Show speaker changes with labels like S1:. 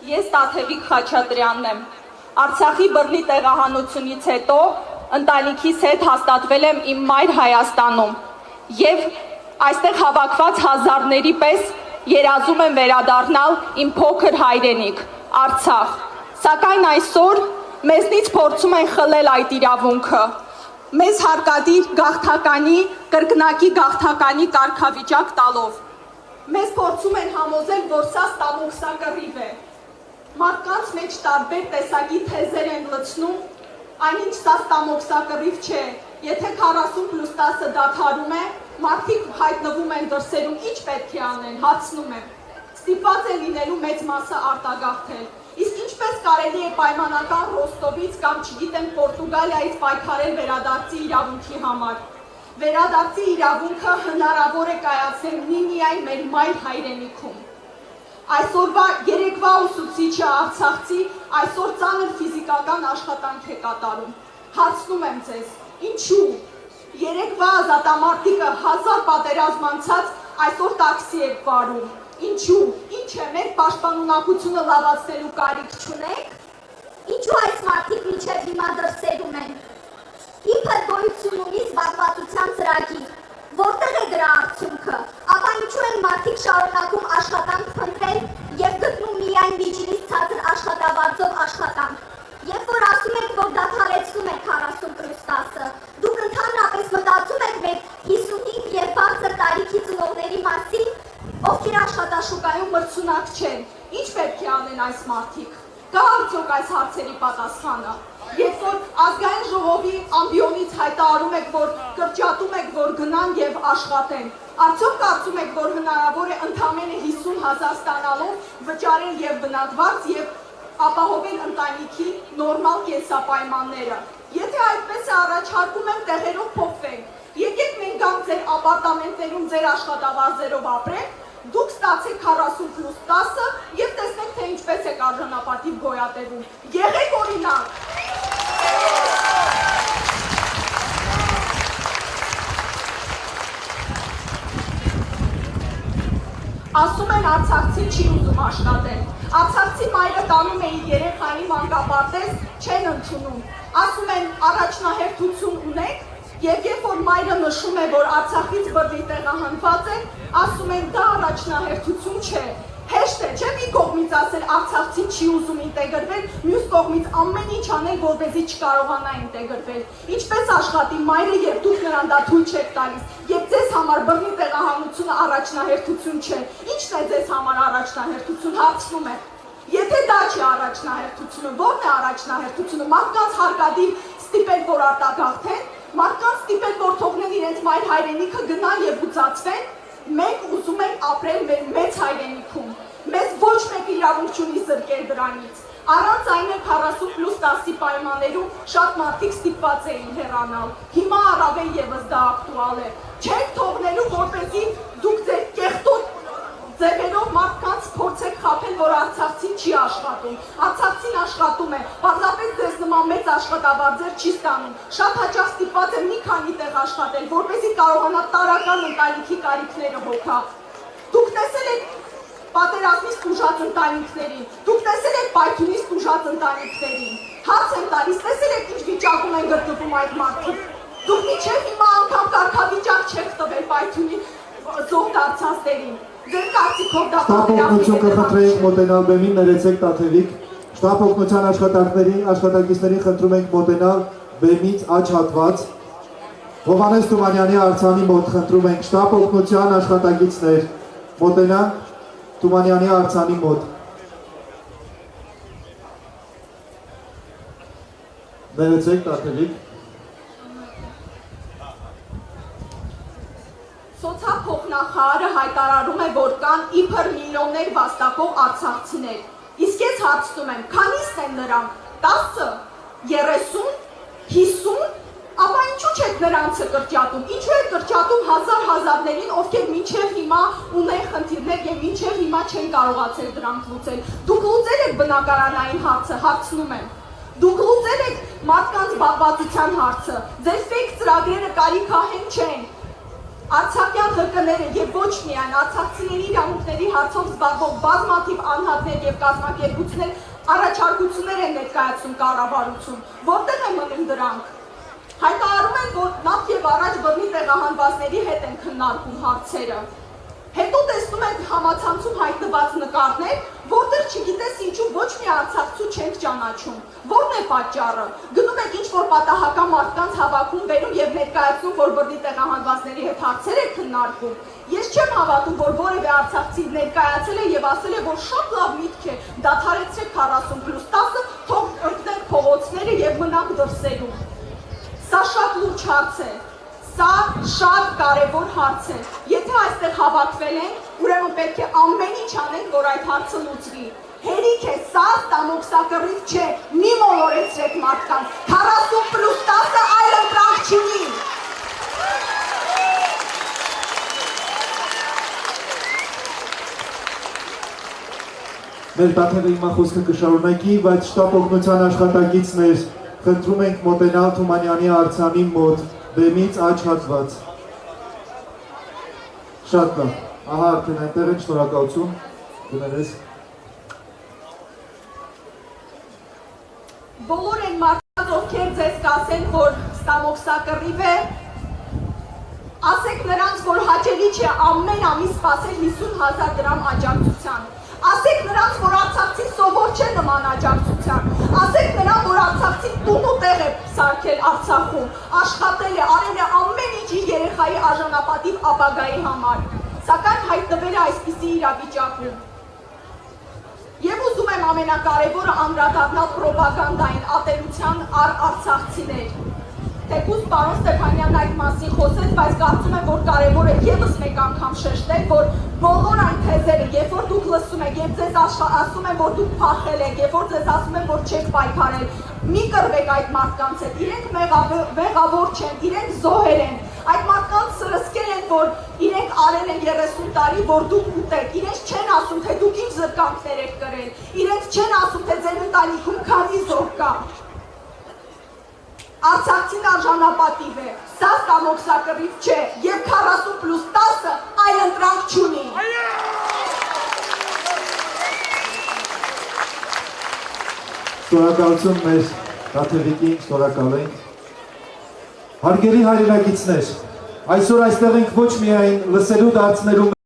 S1: Ես Տաթևիկ Խաչատրյանն եմ։ Արցախի բռնի տեղահանությունից հետո ընտանիքիս հետ հաստատվել եմ իմ մայր Հայաստանում եւ այստեղ հավաքված հազարների պես երազում եմ վերադառնալ իմ փոքր հայրենիք, Արցախ։ Սակայն այսօր մեզնից փորձում են խլել այդ իրավունքը։ Մեզ հարկադիր գաղթականի, կրկնակի գաղթականի կարգավիճակ տալով։ Մեզ փորձում են համոզել, որ սա ստամոքսակռիվ է։ Մարդկանց մեջ տարբեր տեսակի թեզեր են լցնում, այնինչ սա ստամոքսակռիվ չէ, եթե 40+10-ը դադարում է, մարդիկ հայտնվում են դրսերում, ինչ պետք է անեն, հարցնում եմ, ստիպված է լինելու մեծ մասը արտագաղթել, իսկ ինչպես կարելի է պայմանական Ռոստովից կամ չգիտեմ Պորտուգալիայից պայքարել վերադարձի իրավունքի համար, վերադարձի իրավունքը հնարավոր է կայացնել միմիայն մեր մայր հայրենիքում։ Այսօրվա երեկվա ուսուցիչը արցախցի այսօր ծանր ֆիզիկական աշխատանք է կատարում։ Հարցնում եմ ձեզ, ինչու երեկվա ազատամարտիկը 1000 պատերազմ անցած այսօր տաքսի է վարում։ Ինչու, ինչ է, մեր պաշտպանունակությունը լավացնելու կարիք չունենք։
S2: Ինչու այս մարդիկ մինչև հիմա դրսերում են։ Իբր գոյություն ունի զբաղվածության ծրագիր, որտեղ է դրա արդյունքը, ապա ինչու են մարդիկ շարունակում աշխատանք փնտրել եւ գտնում միայն միջինից ցածր աշխատավարձով աշխատանք։ Երբ որ ասում եք, որ դադարեցնում եք 40+10-ը, դուք ընդհանրապես մտածում եք մեր 55 եւ բարձր տարիքի ծնողների մասին,
S1: ովքեր աշխատաշուկայում մրցունակ չեն, ինչ պետք է անեն այս մարդիկ։ Կա արդյոք այս հարցերի պատասխանը։ Երբ որ ազգային ժողովի ամբիոնից հայտարարում եք, որ կրճատում եք, որ գնան եւ աշխատեն, արդյոք կարծում եք, որ հնարավոր է ընդամենը 50,000 ստանալով վճարել եւ բնակված եւ ապահովել ընտանիքի նորմալ կենսապայմանները։ Եթե այդպես է, առաջարկում եմ տեղերով փոխվենք։ Եկեք մենք գանք ձեր ապարտամենտներում ձեր աշխատավարձերով ապրենք, դուք ստացեք 40+10-ը եւ տեսնեք, թե ինչպես եք արժանապատիվ գոյատևում։ Եղեք օրինակ։ Ասում են արցախցին չի ուզում աշխատել։ Արցախցի մայրը տանում է իր երեխային մանկապարտեզ, չեն ընդունում։ Ասում են առաջնահերթություն ունեք, եւ երբ որ մայրը նշում է, որ Արցախից բռնի տեղահանված են, ասում են դա առաջնահերթություն չէ։ Հեշտ է, չէ՞ մի կողմից ասել արցախցին չի ուզում ինտեգրվել, մյուս կողմից ամեն ինչ անել, որպեսզի չկարողանա ինտեգրվել։ Ինչպես աշխատի մայրը, երբ դուք նրան դա թույլ չեք տալիս, եւ ձեզ համար բռնի տեղահանությունը առաջնահերթություն չէ։ Ինչն է ձեզ համար առաջնահերթություն, հարցնում եմ։ Եթե դա չի առաջնահերթությունը, ո՞րն է առաջնահերթությունը։ Մարդկանց հարկադիր ստիպել, որ արտագաղթեն, մարդկանց ստիպել, որ թողնեն իրենց մայր հայրենիքը գնան եւ ուծացվեն։ Մենք ուզում ենք ապրել մեր մեծ հայրենիքում։ Մեզ ոչ մեկ իրավունք չունի զրկել դրանից։ Առանց այն էլ 40+10-ի պայմաններում շատ մարդիկ ստիպված էին հեռանալ։ Հիմա առավել եւս դա ակտուալ է։ Չեք թողնելու, որպեսզի դուք ձեր կեղտոտ ձևերով մարդկանց փորձեք խաբել, որ արցախցին չի աշխատում։ Արցախցին աշխատում է, պարզապես ձեզ նման մեծ աշխատավարձեր չի ստանում։ Շատ հաճախ ստիպված է մի քանի տեղ աշխատել, որպեսզի կարողանա տարրական ընտանիքի կարիքները հոգա։ Դուք տեսել եք պատերազմից տուժած ընտանիքներին, դուք տեսել եք պայթյունից տուժած ընտանիքներին։ Հարց եմ տալիս, տեսել եք ինչ վիճակում են գտնվում այդ մարդիկ։ Դուք մինչև հիմա անգամ կարգավիճակ չեք տվել պայթյունի զոհ դարձածներին։ Ձեր կարծիքով դա
S3: պատերազմություն կխնդրենք մոտենալ բեմին, ներեցեք Տաթևիկ։ Շտապ օգնության աշխատակիցներին խնդրում ենք մոտենալ բեմից աջ հատված։ Հովհաննես Թումանյանի արձանի մոտ խնդրում ենք շտապ օգնության աշխատակիցներ մոտենան Թումանյանի արձանի մոտ։ Ներեցեք Տաթևիկ։
S1: Սոցիալփոխնախարարը հայտարարում է, որ կան իբր միլիոններ վաստակող արցախցիներ։ Իսկ ես հարցնում եմ, քանիստ են նրանք, 10, 30, 50, ապա ինչու չեք նրանցը կրճատում, ինչու եք կրճատում հազարներին, ովքեր մինչև հիմա ունեն խնդիրներ եւ մինչև հիմա չեն կարողացել դրանք լուծել։ Դուք լուծել եք բնակարանային հարցը, հարցնում եմ։ Դուք լուծել եք մարդկանց զբաղվածության հարցը, ձեր ֆեյք ծրագրերը կարիքահեն չեն։ Արցախյան ՀԿ-ները եւ ոչ միայն արցախցիների իրավունքների հարցով զբաղվող բազմաթիվ անհատներ եւ կազմակերպություններ առաջարկություններ են ներկայացում կառավարություն, որտեղ են մնում դրանք։ Հայտարարում են, որ նախ եւ առաջ բռնի տեղահանվածների հետ են քննարկում հարցերը։ Հետո տեսնում ենք համացանցում հայտնված նկարներ, որտեղ չգիտես ինչու ոչ մի արցախցու չենք ճանաչում։ Որն է պատճառը։ Գնում եք ինչ-որ պատահական մարդկանց հավաքում բերում եւ ներկայացնում, որ բռնի տեղահանվածների հետ հարցեր է քննարկում։ Ես չեմ հավատում, որ որևէ արցախցի ներկայացել է եւ ասել է, որ շատ լավ միտք է, դադարեցրեք 40+10, թող ընկնենք փողոցները եւ մնանք դրսերում։ Սա շատ լուրջ հարց է։ Սա շատ կարևոր հարց է։ Եթե այստեղ հավաքվել են, ուրեմն պետք է ամեն ինչ անենք, որ այդ հարցը լուծվի։ Հերիք է, սա ստամոքսակռիվ չէ, մի մոլորեցրեք մարդկանց, 40+10 այլ ընտրանք չունի։
S3: Մեր Տաթևի հիմա խոսքը կշարունակի, բայց շտապ օգնության աշխատակիցներ խնդրում ենք մոտենալ Թումանյանի արձանի մոտ բեմից աջ հատված։ Շատ լավ, ահա արդեն այնտեղ են, շնորհակալություն, գներես։
S1: Բոլոր են մարդկանց, ովքեր ձեզ կասեն, որ ստամոքսակռիվ է, ասեք նրանց, որ հաճելի չէ ամեն ամիս սպասել 50,000 դրամ աջակցության։ Ասեք նրանց, որ արցախցին սովոր չէ նման աջակցության։ Ասեք նրան, որ արցախցի տուն ու տեղ է սարքել Արցախում, աշխատել է, արել է ամեն ինչ իր երեխայի արժանապատիվ ապագայի համար։ Սակայն հայտնվել է այսպիսի իրավիճակում։ Եվ ուզում եմ ամենակարևորը անդրադառնալ պրոպագանդային ատելության արցախցիներ։ Թեկուզ պարոն Ստեփանյանն այդ մասին խոսեց, բայց կարծում եմ, որ կարևոր է ևս մեկ անգամ շեշտել, որ բոլոր այն թեզերը, երբ որ դուք լսում եք, երբ ձեզ ասում են, որ դուք փախել եք, երբ որ ձեզ ասում են, որ չեք պայքարել, մի կռվեք այդ մարդկանց հետ, իրենք մեղավոր չեն, իրենք զոհեր են, այդ մարդկանց սրսկել են, որ իրենք արել են 30 տարի, որ դուք ուտեք, իրենց չեն ասում, թե դուք ինչ զրկանքներ եք կրել, իրենց չեն ասում, թե ձեր ընտանիքում քանի զոհ կա։ Արցախցին արժանապատիվ է, սա ստամոքսակռիվ չէ, եւ 40+10 այլ ընտրանք չունի։
S3: Շնորհակալություն մեր Տաթևիկին, շնորհակալ ենք։ Հարգելի հայրենակիցներ, այսօր այստեղ ենք ոչ միայն լսելու դարձնելու